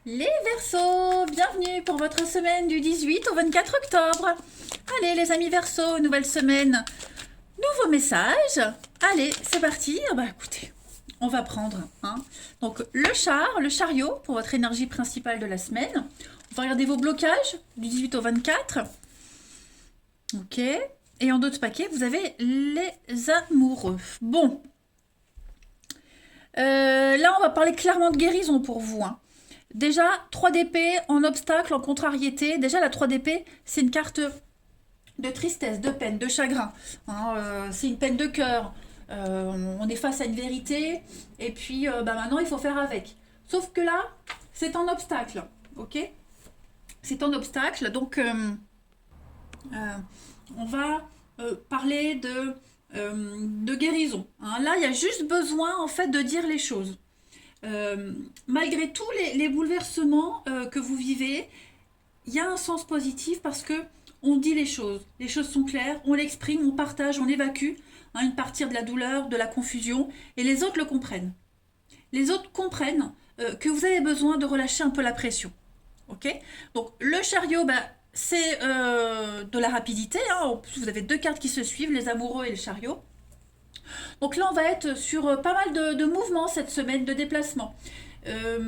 Les Verseaux, bienvenue pour votre semaine du 18 au 24 octobre. Allez les amis Verseaux, nouvelle semaine, nouveau message. Allez, c'est parti. Ah bah écoutez, on va prendre donc le chariot pour votre énergie principale de la semaine. On va regarder vos blocages du 18 au 24. Ok. Et en d'autres paquets, vous avez les amoureux. Bon. Là, on va parler clairement de guérison pour vous. Déjà, 3 d'épée en obstacle, en contrariété. Déjà, la 3 d'épée, c'est une carte de tristesse, de peine, de chagrin. C'est une peine de cœur. On est face à une vérité. Et puis, maintenant, il faut faire avec. Sauf que là, c'est en obstacle. Ok. C'est en obstacle. Donc, on va parler de guérison. Là, il y a juste besoin, en fait, de dire les choses. Malgré tous les bouleversements que vous vivez, il y a un sens positif parce que on dit les choses. Les choses sont claires, on l'exprime, on partage, on évacue une partie de la douleur, de la confusion, et les autres le comprennent. Les autres comprennent que vous avez besoin de relâcher un peu la pression. Ok. Donc le chariot, c'est de la rapidité. En plus, vous avez 2 cartes qui se suivent, les amoureux et le chariot. Donc là, on va être sur pas mal de mouvements cette semaine, de déplacements. Euh,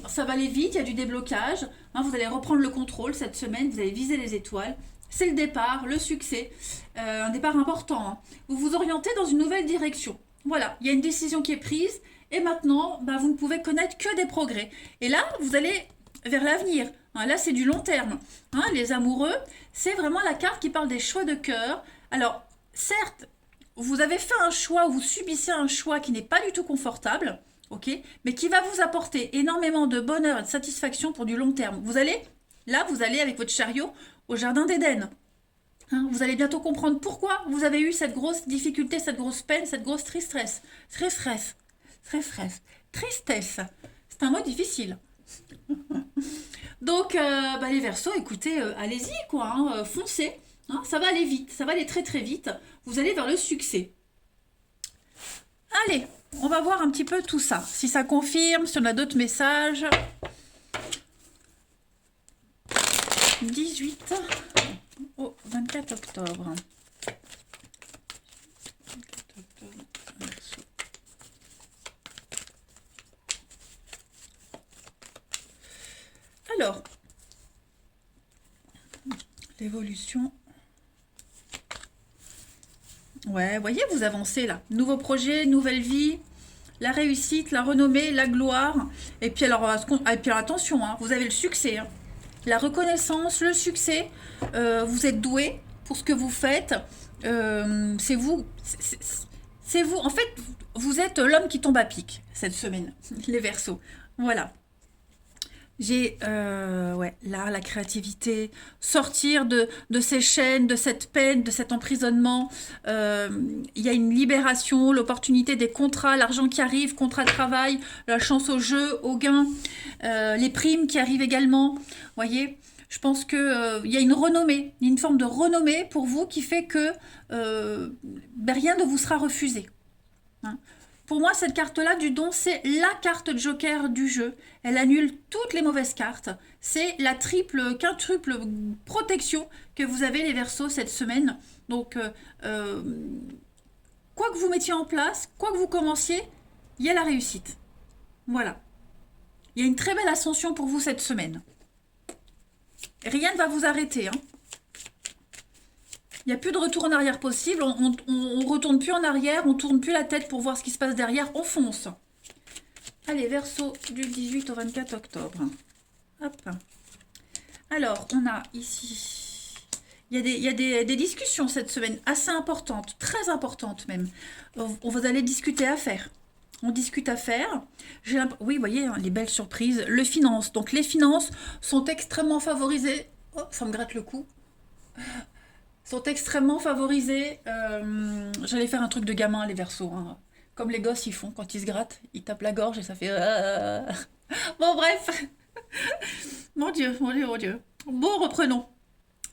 Ça va aller vite, il y a du déblocage. Vous allez reprendre le contrôle cette semaine, vous allez viser les étoiles. C'est le départ, le succès, un départ important. Vous vous orientez dans une nouvelle direction. Voilà, il y a une décision qui est prise et maintenant, vous ne pouvez connaître que des progrès. Et là, vous allez vers l'avenir. Là, c'est du long terme. Les amoureux, c'est vraiment la carte qui parle des choix de cœur. Alors, certes, vous avez fait un choix ou vous subissez un choix qui n'est pas du tout confortable, ok, mais qui va vous apporter énormément de bonheur et de satisfaction pour du long terme. Vous allez avec votre chariot au jardin d'Éden. Vous allez bientôt comprendre pourquoi vous avez eu cette grosse difficulté, cette grosse peine, cette grosse tristesse. Tristesse. C'est un mot difficile. Donc, les Verseaux, écoutez, allez-y, quoi, foncez. Ça va aller vite, ça va aller très très vite. Vous allez vers le succès. Allez, on va voir un petit peu tout ça. Si ça confirme, si on a d'autres messages. 18 au 24 octobre. Alors, l'évolution. Ouais, voyez, vous avancez là. Nouveau projet, nouvelle vie, la réussite, la renommée, la gloire. Et puis alors, attention, vous avez le succès. La reconnaissance, le succès. Vous êtes doué pour ce que vous faites. C'est vous. C'est vous. En fait, vous êtes l'homme qui tombe à pic cette semaine, les Verseaux. Voilà. J'ai, là, la créativité, sortir de ces chaînes, de cette peine, de cet emprisonnement. Il y a une libération, l'opportunité des contrats, l'argent qui arrive, contrat de travail, la chance au jeu, au gain, les primes qui arrivent également. Voyez, je pense que il y a une renommée, une forme de renommée pour vous qui fait que rien ne vous sera refusé. Hein. Pour moi, cette carte-là du don, c'est la carte joker du jeu. Elle annule toutes les mauvaises cartes. C'est la quintruple protection que vous avez les Verseaux cette semaine. Donc, quoi que vous mettiez en place, quoi que vous commenciez, il y a la réussite. Voilà. Il y a une très belle ascension pour vous cette semaine. Rien ne va vous arrêter. Il n'y a plus de retour en arrière possible, on retourne plus en arrière, on tourne plus la tête pour voir ce qui se passe derrière, on fonce. Allez, Verseau du 18 au 24 octobre. Hop. Alors, on a ici... Il y a des discussions cette semaine assez importantes, très importantes même. Vous allez discuter affaires. On discute affaires. Oui, vous voyez, les belles surprises. Le finance. Donc, les finances sont extrêmement favorisées. Oh, ça me gratte le cou. Sont extrêmement favorisés. J'allais faire un truc de gamin, les Verseaux. Comme les gosses, ils font quand ils se grattent. Ils tapent la gorge et ça fait... Bon, bref. Mon Dieu, mon Dieu, mon Dieu. Bon, reprenons.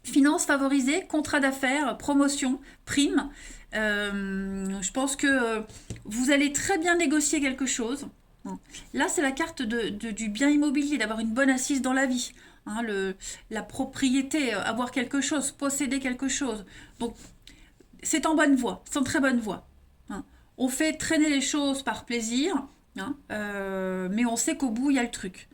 Finances favorisées, contrat d'affaires, promotion, prime. Je pense que vous allez très bien négocier quelque chose. Hein. Là, c'est la carte du bien immobilier, d'avoir une bonne assise dans la vie. Hein, la propriété, avoir quelque chose, posséder quelque chose. Donc, c'est en bonne voie, c'est en très bonne voie. Hein. On fait traîner les choses par plaisir, hein, mais on sait qu'au bout, il y a le truc.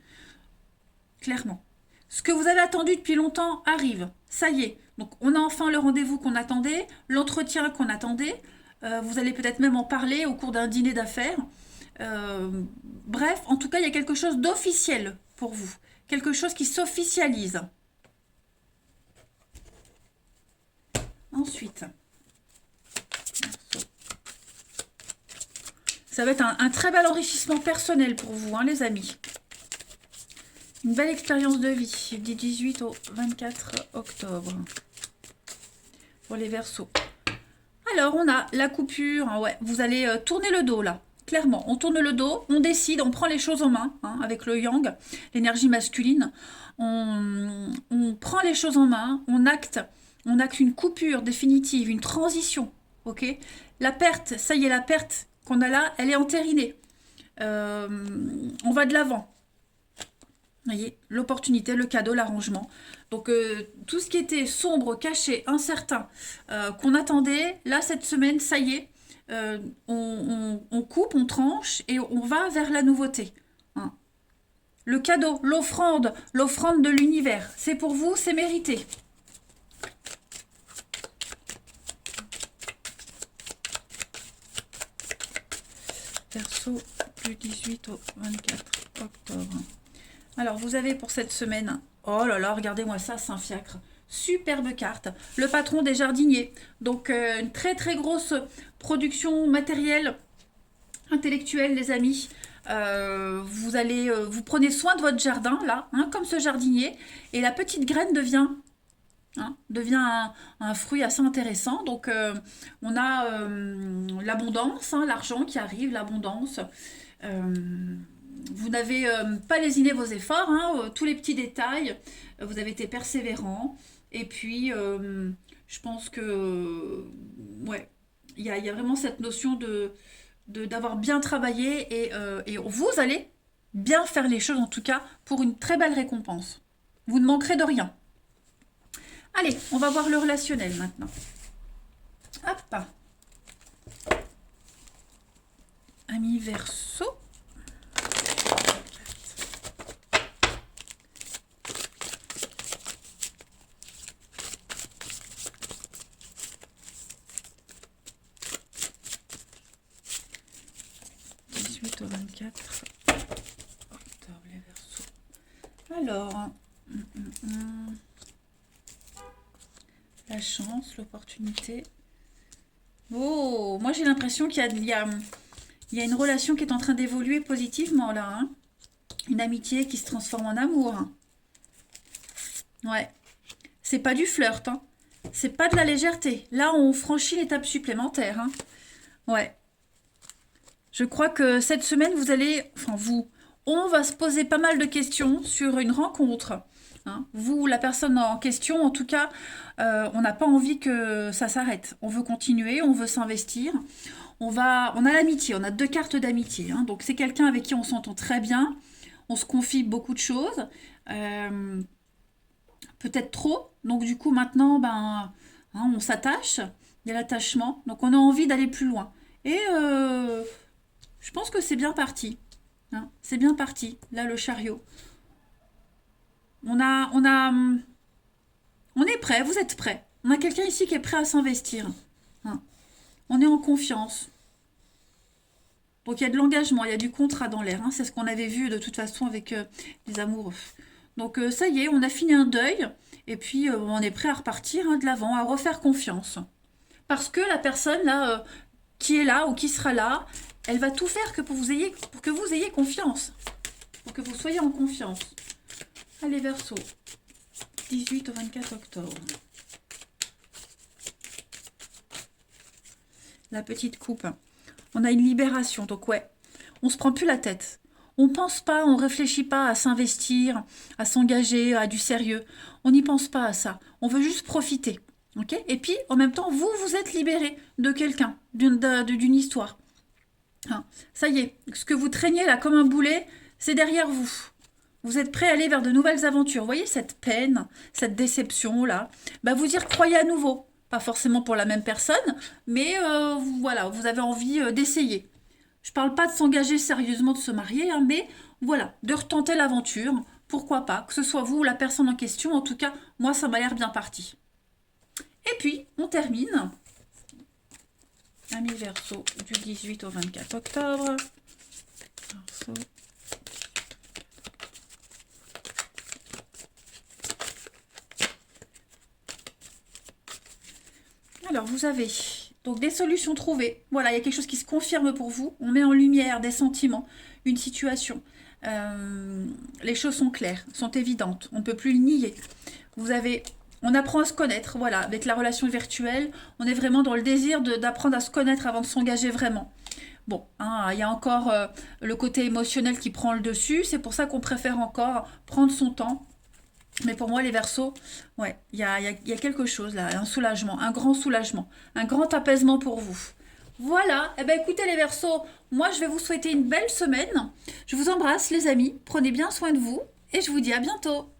Clairement. Ce que vous avez attendu depuis longtemps arrive. Ça y est. Donc, on a enfin le rendez-vous qu'on attendait, l'entretien qu'on attendait. Vous allez peut-être même en parler au cours d'un dîner d'affaires. Euh, Bref, en tout cas, il y a quelque chose d'officiel pour vous. Quelque chose qui s'officialise. Ensuite, ça va être un très bel enrichissement personnel pour vous, hein, les amis. Une belle expérience de vie du 18 au 24 octobre. Pour les Verseaux. Alors, on a la coupure. Hein, ouais, vous allez tourner le dos, là. Clairement, on tourne le dos, on décide, on prend les choses en main, hein, avec le yang, l'énergie masculine. On prend les choses en main, on acte une coupure définitive, une transition. Ok. La perte, ça y est, la perte qu'on a là, elle est entérinée. On va de l'avant. Vous voyez, l'opportunité, le cadeau, l'arrangement. Donc, tout ce qui était sombre, caché, incertain, qu'on attendait, là, cette semaine, ça y est, on coupe, on tranche et on va vers la nouveauté. Hein. Le cadeau, l'offrande de l'univers, c'est pour vous, c'est mérité. Verseau du 18 au 24 octobre. Alors, vous avez pour cette semaine, oh là là, regardez-moi ça, Saint-Fiacre. Superbe carte. Le patron des jardiniers. Donc, une très très grosse production matérielle, intellectuelle, les amis. Vous prenez soin de votre jardin, là, hein, comme ce jardinier. Et la petite graine devient un fruit assez intéressant. Donc, on a l'abondance, hein, l'argent qui arrive, l'abondance. Vous n'avez pas lésiné vos efforts, hein, tous les petits détails, vous avez été persévérant. Et puis, je pense que, ouais, il y a vraiment cette notion d'avoir bien travaillé et vous allez bien faire les choses, en tout cas, pour une très belle récompense. Vous ne manquerez de rien. Allez, on va voir le relationnel maintenant. Hop. Amis Verseau. Au 24 octobre, les Verseaux. Alors, la chance, l'opportunité. Oh, moi j'ai l'impression qu'il y a une relation qui est en train d'évoluer positivement là. Hein. Une amitié qui se transforme en amour. Hein. Ouais. C'est pas du flirt. Hein. C'est pas de la légèreté. Là, on franchit l'étape supplémentaire. Hein. Ouais. Je crois que cette semaine, on va se poser pas mal de questions sur une rencontre. Hein. Vous, la personne en question, en tout cas, on n'a pas envie que ça s'arrête. On veut continuer, on veut s'investir. On a l'amitié, on a 2 cartes d'amitié. Hein. Donc c'est quelqu'un avec qui on s'entend très bien. On se confie beaucoup de choses. Peut-être trop. Donc du coup, maintenant, on s'attache. Il y a l'attachement. Donc on a envie d'aller plus loin. Et je pense que c'est bien parti. Hein. C'est bien parti. Là, le chariot. On est prêt. Vous êtes prêts. On a quelqu'un ici qui est prêt à s'investir. Hein. On est en confiance. Donc, il y a de l'engagement. Il y a du contrat dans l'air. Hein. C'est ce qu'on avait vu de toute façon avec les amoureux. Donc, ça y est, on a fini un deuil. Et puis, on est prêt à repartir de l'avant, à refaire confiance. Parce que la personne là, qui est là ou qui sera là, elle va tout faire pour que vous ayez confiance. Pour que vous soyez en confiance. Allez, Verseau. 18 au 24 octobre. La petite coupe. On a une libération. Donc, ouais, on se prend plus la tête. On pense pas, on réfléchit pas à s'investir, à s'engager, à du sérieux. On n'y pense pas à ça. On veut juste profiter. Okay. Et puis, en même temps, vous êtes libéré de quelqu'un, d'une histoire. Hein, ça y est, ce que vous traîniez là comme un boulet, c'est derrière vous. Vous êtes prêt à aller vers de nouvelles aventures. Vous voyez cette peine, cette déception là, bah, vous y recroyez à nouveau. Pas forcément pour la même personne, mais voilà, vous avez envie d'essayer. Je parle pas de s'engager sérieusement, de se marier, hein, mais voilà, de retenter l'aventure. Pourquoi pas, que ce soit vous ou la personne en question. En tout cas, moi, ça m'a l'air bien parti. Et puis, on termine. Amis Verseau, du 18 au 24 octobre. Verseau. Alors, vous avez donc des solutions trouvées. Voilà, il y a quelque chose qui se confirme pour vous. On met en lumière des sentiments, une situation. Euh, les choses sont claires, sont évidentes. On ne peut plus le nier. Vous avez, on apprend à se connaître. Voilà, avec la relation virtuelle, on est vraiment dans le désir d'apprendre à se connaître avant de s'engager vraiment. Bon, hein, il y a encore le côté émotionnel qui prend le dessus. C'est pour ça qu'on préfère encore prendre son temps. Mais pour moi, les Verseaux, ouais, il y a quelque chose là, un soulagement, un grand apaisement pour vous. Voilà, eh ben écoutez les Verseaux, moi je vais vous souhaiter une belle semaine. Je vous embrasse les amis, prenez bien soin de vous et je vous dis à bientôt.